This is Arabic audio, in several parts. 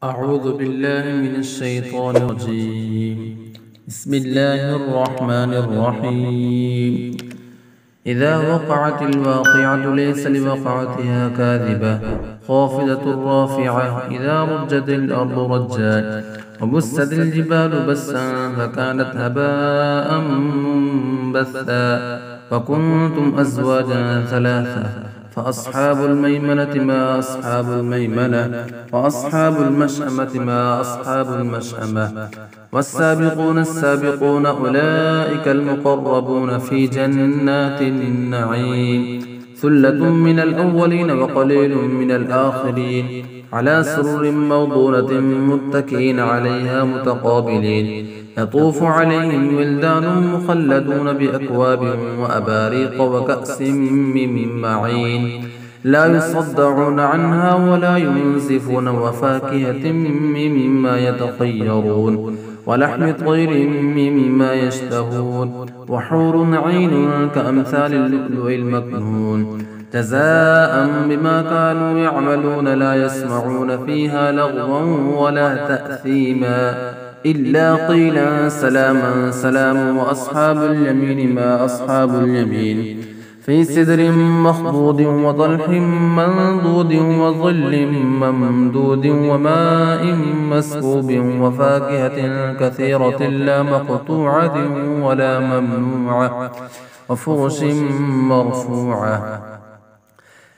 أعوذ بالله من الشيطان الرجيم. بسم الله الرحمن الرحيم. إذا وقعت الواقعة ليس لوقعتها كاذبة خافضة رافعة إذا رجت الأرض رجا وبست الجبال بسا فكانت هباء منبثا وكنتم أزواجا ثلاثة فأصحاب الميمنة ما أصحاب الميمنة وأصحاب المشأمة ما أصحاب المشأمة والسابقون السابقون أولئك المقربون في جنات النعيم ثلة من الأولين وقليل من الآخرين على سرر موضونة متكئين عليها متقابلين يطوف عليهم ولدان مخلدون بأكواب وأباريق وكأس من معين لا يصدعون عنها ولا ينزفون وفاكهة مما يتخيرون ولحم طير مما يشتهون وحور عين كأمثال اللؤلؤ المكنون جزاء بما كانوا يعملون لا يسمعون فيها لغوا ولا تأثيما إلا قيلا سلاما سلام وأصحاب اليمين ما أصحاب اليمين في سدر مخضود وطلح منضود وظل ممدود وماء مسكوب وفاكهة كثيرة لا مقطوعة ولا ممنوعة وفرش مرفوعة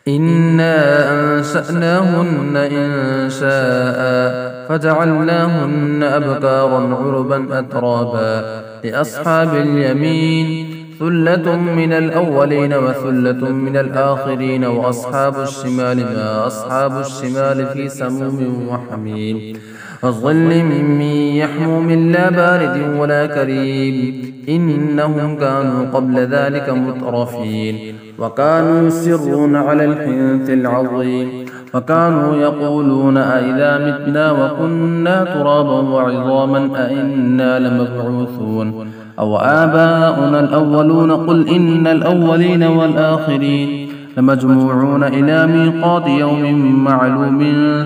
إنا أنشأناهن إنشاء فجعلناهن أبكارا عربا أترابا لأصحاب اليمين ثلة من الأولين وثلة من الآخرين وأصحاب الشمال ما أصحاب الشمال في سموم وحميم وظل من يحموم لا بارد ولا كريم إنهم كانوا قبل ذلك مترفين وكانوا يسرون على الحنث العظيم وكانوا يقولون أئذا متنا وكنا ترابا وعظاما أئنا لمبعوثون أو آباؤنا الأولون قل إن الأولين والآخرين لمجموعون إلى ميقات يوم معلوم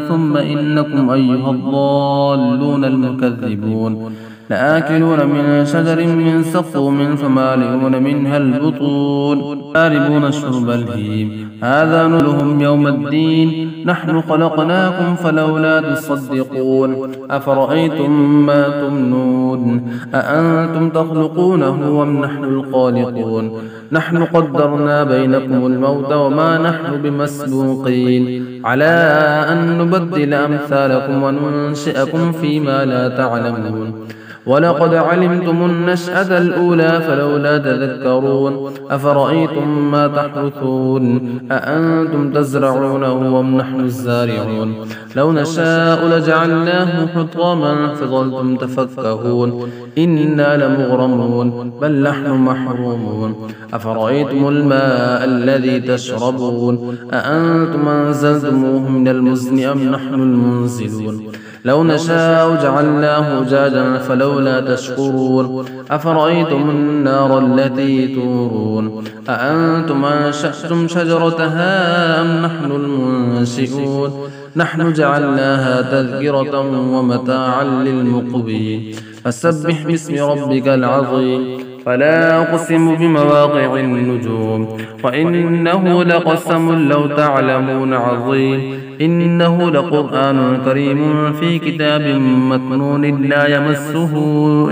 ثم إنكم أيها الضالون المكذبون لآكلون من شجر من سقوم فمالئون منها البطون شاربون شرب الهيم هذا نزلهم يوم الدين نحن خلقناكم فلولا تصدقون أفرأيتم ما تمنون أأنتم تخلقونه أم نحن الخالقون نحن قدرنا بينكم الموت وما نحن بمسبوقين على أن نبدل أمثالكم وننشئكم فيما لا تعلمون ولقد علمتم النشأة الأولى فلولا تذكرون أفرأيتم ما تحرثون أأنتم تزرعونه أم نحن الزارعون لو نشاء لجعلناه حطاما فظلتم تفكهون إنا لمغرمون بل نحن محرومون أفرأيتم الماء الذي تشربون أأنتم أنزلتموه من المزن أم نحن المنزلون لو نشاء جعلناه أجاجا فلولا تشكرون أفرأيتم النار التي تورون أأنتم أنشأتم شجرتها أم نحن المنشئون نحن جعلناها تذكرة ومتاعا للمقوين فسبح باسم ربك العظيم فلا أقسم بمواقع النجوم وإنه لقسم لو تعلمون عظيم إنه لقرآن كريم في كتاب مكنون لا يمسه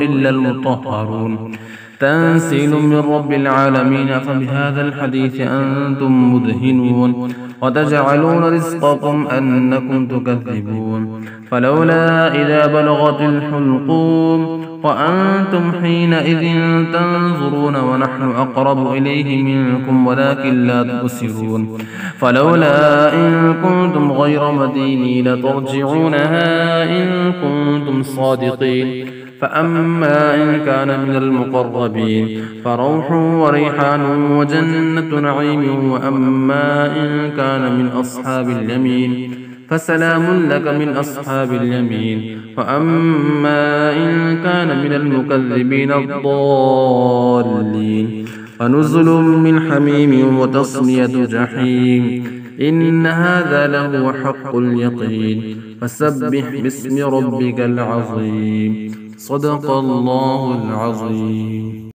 إلا المطهرون تنزيل من رب العالمين فبهذا الحديث أنتم مدهنون وتجعلون رزقكم أنكم تكذبون فلولا إذا بلغت الحلقوم وأنتم حينئذ تنظرون ونحن أقرب إليه منكم ولكن لا تبصرون فلولا إن كنتم غير مدينين لترجعونها إن كنتم صادقين فأما إن كان من المقربين فروح وريحان وجنة نعيم وأما إن كان من أصحاب اليمين فسلام لك من أصحاب اليمين وأما إن كان من المكذبين الضالين فنزل من حميم وتصلية جحيم إن هذا لهو حق اليقين فسبح باسم ربك العظيم صدق الله العظيم.